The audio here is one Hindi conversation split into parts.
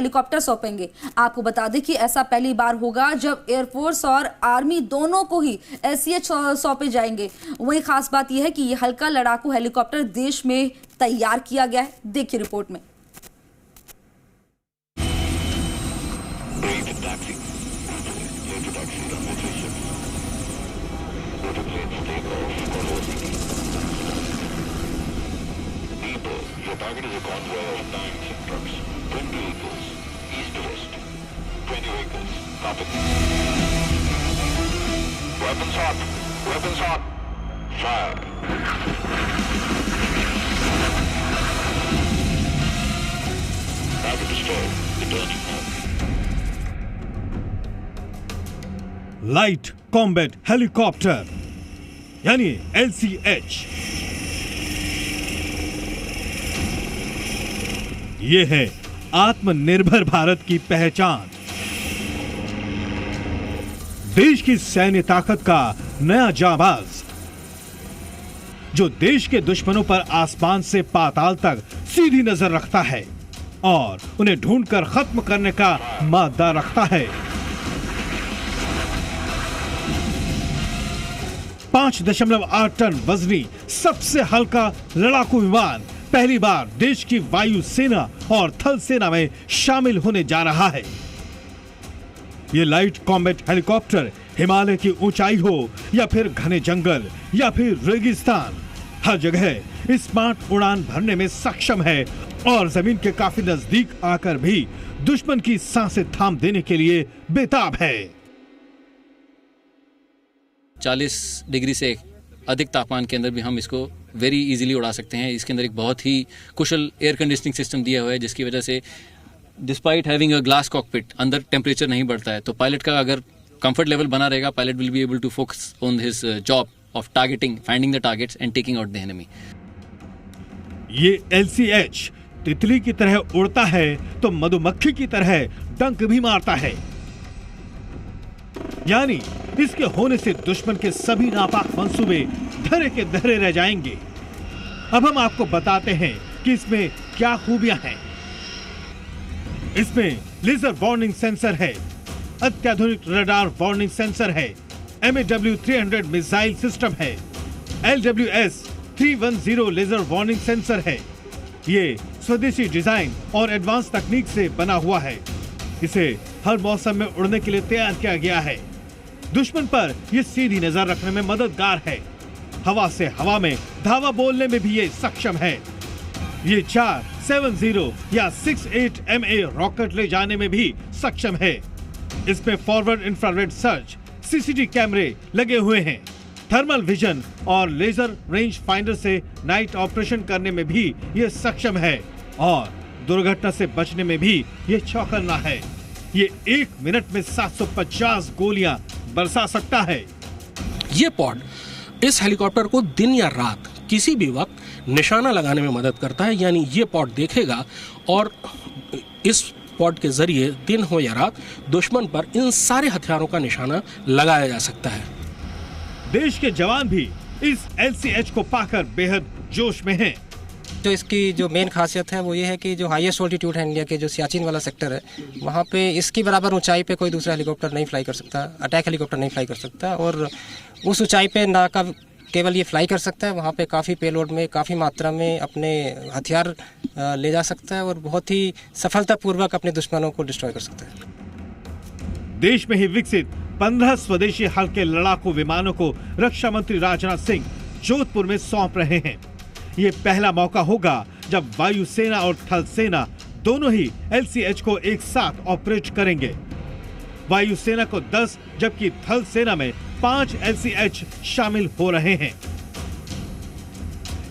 हेलीकॉप्टर सौंपेंगे। आपको बता दें कि ऐसा पहली बार होगा जब एयरफोर्स और आर्मी दोनों को ही LCH सौंपे जाएंगे। वहीं खास बात यह है कि यह हल्का लड़ाकू हेलीकॉप्टर देश में तैयार किया गया है। देखिए रिपोर्ट में। Target is a convoy of tanks and trucks. 20 vehicles, east to west. 20 vehicles. Copy. Weapons hot. Weapons hot. Fire. Target destroyed. Returning home. Light combat helicopter यानी LCH, ये है आत्मनिर्भर भारत की पहचान। देश की सैन्य ताकत का नया जाबाज, जो देश के दुश्मनों पर आसमान से पाताल तक सीधी नजर रखता है और उन्हें ढूंढकर खत्म करने का मादा रखता है। 5.8 टन वजनी सबसे हल्का लड़ाकू विमान पहली बार देश की वायु सेना और थल सेना में शामिल होने जा रहा है। यह लाइट कॉम्बैट हेलीकॉप्टर हिमालय की ऊंचाई हो या फिर घने जंगल या फिर रेगिस्तान, हर जगह स्मार्ट उड़ान भरने में सक्षम है और जमीन के काफी नजदीक आकर भी दुश्मन की सांसें थाम देने के लिए बेताब है। 40 डिग्री से अधिक तापमान के अंदर भी हम इसको वेरी इजीली उड़ा सकते हैं। इसके अंदर एक बहुत ही कुशल एयर कंडीशनिंग सिस्टम दिया हुआ है, जिसकी वजह से despite having a glass cockpit अंदर टेम्परेचर नहीं बढ़ता है। तो पायलट का अगर कंफर्ट लेवल बना रहेगा, pilot will be able to focus on his job of targeting, finding the targets and taking out the enemy. ये LCH तितली की तरह उड़ता है तो मधुमक्खी की तरह डंक भी मारता है, यानी इसके होने से दुश्मन के सभी नापाक मंसूबे धरे के धरे रह जाएंगे। अब हम आपको बताते हैं कि इसमें क्या खूबियां हैं। इसमें लेजर वार्निंग सेंसर है, अत्याधुनिक रडार वार्निंग सेंसर है, MAW 300 मिसाइल सिस्टम है, LWS 310 लेजर वार्निंग सेंसर है। ये स्वदेशी डिजाइन और एडवांस तकनीक से बना हुआ है। इसे हर मौसम में उड़ने के लिए तैयार किया गया है। दुश्मन पर यह सीधी नजर रखने में मददगार है। हवा से हवा में धावा बोलने में भी ये सक्षम है। ये 470 या 68 MA रॉकेट ले जाने में भी सक्षम है। इसमें फॉरवर्ड इंफ्रारेड सर्च, CCTV कैमरे लगे हुए हैं। थर्मल विजन और लेजर रेंज फाइंडर से नाइट ऑपरेशन करने में भी ये सक्षम है और दुर्घटना से बचने में भी ये चौकन्ना है। ये 1 मिनट में 750 गोलियां बरसा सकता है। ये पॉड इस हेलीकॉप्टर को दिन या रात किसी भी वक्त निशाना लगाने में मदद करता है। यानी ये पॉड देखेगा और इस पॉड के जरिए दिन हो या रात दुश्मन पर इन सारे हथियारों का निशाना लगाया जा सकता है। देश के जवान भी इस LCH को पाकर बेहद जोश में हैं। जो इसकी जो मेन खासियत है वो ये है कि जो हाईएस्ट ऑल्टीट्यूड है इंडिया के, जो सियाचिन वाला सेक्टर है, वहाँ पे इसकी बराबर ऊंचाई पे कोई दूसरा हेलीकॉप्टर नहीं फ्लाई कर सकता, अटैक हेलीकॉप्टर नहीं फ्लाई कर सकता। और उस ऊंचाई पे ना केवल ये फ्लाई कर सकता है, वहाँ पे काफ़ी पेलोड में, काफ़ी मात्रा में अपने हथियार ले जा सकता है और बहुत ही सफलतापूर्वक अपने दुश्मनों को डिस्ट्रॉय कर सकता है। देश में ही विकसित 15 स्वदेशी हल्के लड़ाकू विमानों को रक्षा मंत्री राजनाथ सिंह जोधपुर में सौंप रहे हैं। ये पहला मौका होगा जब वायुसेना और थल सेना दोनों ही LCH को एक साथ ऑपरेट करेंगे। वायुसेना को 10 जबकि थल सेना में 5 LCH शामिल हो रहे हैं।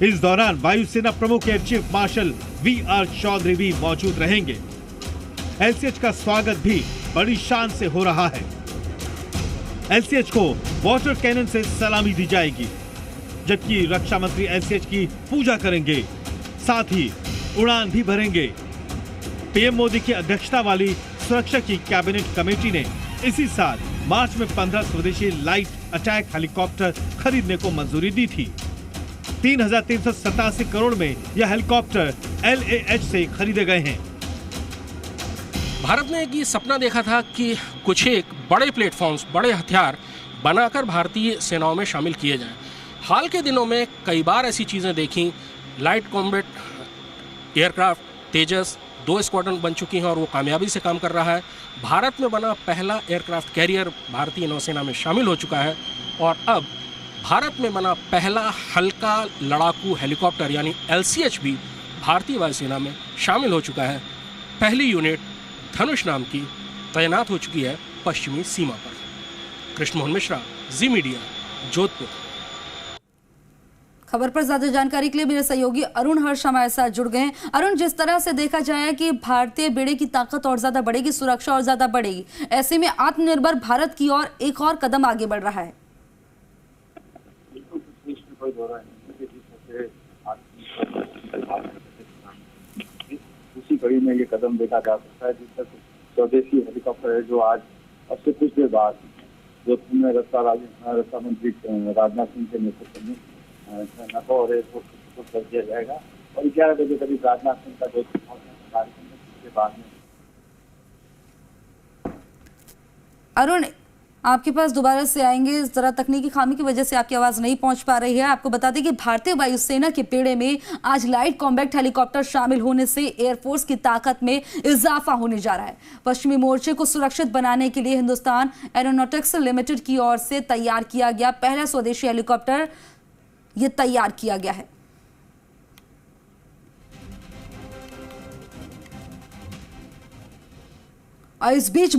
इस दौरान वायुसेना प्रमुख air chief marshal VR Chaudhary भी मौजूद रहेंगे। LCH का स्वागत भी बड़ी शान से हो रहा है। LCH को वाटर कैनन से सलामी दी जाएगी, जबकि रक्षा मंत्री LCH की पूजा करेंगे, साथ ही उड़ान भी भरेंगे। पीएम मोदी की अध्यक्षता वाली सुरक्षा की कैबिनेट कमेटी ने इसी साल मार्च में 15 स्वदेशी लाइट अटैक हेलीकॉप्टर खरीदने को मंजूरी दी थी। 3,387 करोड़ में यह हेलीकॉप्टर LAH से खरीदे गए हैं। भारत ने एक ये सपना देखा था कि कुछ एक बड़े प्लेटफॉर्म्स, बड़े हथियार बनाकर भारतीय सेनाओं में शामिल किए जाएं। हाल के दिनों में कई बार ऐसी चीज़ें देखी। लाइट कॉम्बैट एयरक्राफ्ट तेजस 2 स्क्वाड्रन बन चुकी हैं और वो कामयाबी से काम कर रहा है। भारत में बना पहला एयरक्राफ्ट कैरियर भारतीय नौसेना में शामिल हो चुका है और अब भारत में बना पहला हल्का लड़ाकू हेलीकॉप्टर यानी LCH भी भारतीय वायुसेना में शामिल हो चुका है। पहली यूनिट धनुष नाम की तैनात हो चुकी है पश्चिमी सीमा पर। कृष्ण मोहन मिश्रा, जी मीडिया, जोधपुर। खबर पर ज्यादा जानकारी के लिए मेरे सहयोगी अरुण हर्ष हमारे साथ जुड़ गए हैं। अरुण, जिस तरह से देखा जाए कि भारतीय बेड़े की ताकत और ज्यादा बढ़ेगी, सुरक्षा और ज्यादा बढ़ेगी, ऐसे में आत्मनिर्भर भारत की ओर एक और कदम आगे बढ़ रहा है। उसी कड़ी में ये कदम देखा जा सकता है, जिस तक स्वदेशी हेलीकॉप्टर है जो आज अब से कुछ देर बाद जोधपुर में रक्षा मंत्री राजनाथ सिंह के नेतृत्व में नगौर एयरपोर्ट को कर दिया जाएगा और 11 बजे करीब राजनाथ सिंह का जोधपुर पहुंचने का कार्यक्रम है। उसके बाद में अरुण, आपके पास दोबारा से आएंगे। इस तरह तकनीकी खामी की वजह से आपकी आवाज नहीं पहुंच पा रही है। आपको बता दें कि भारतीय वायुसेना के बेड़े में आज लाइट कॉम्बैट हेलीकॉप्टर शामिल होने से एयरफोर्स की ताकत में इजाफा होने जा रहा है। पश्चिमी मोर्चे को सुरक्षित बनाने के लिए हिंदुस्तान एरोनॉटिक्स लिमिटेड की ओर से तैयार किया गया पहला स्वदेशी हेलीकॉप्टर ये तैयार किया गया है। और इस बीच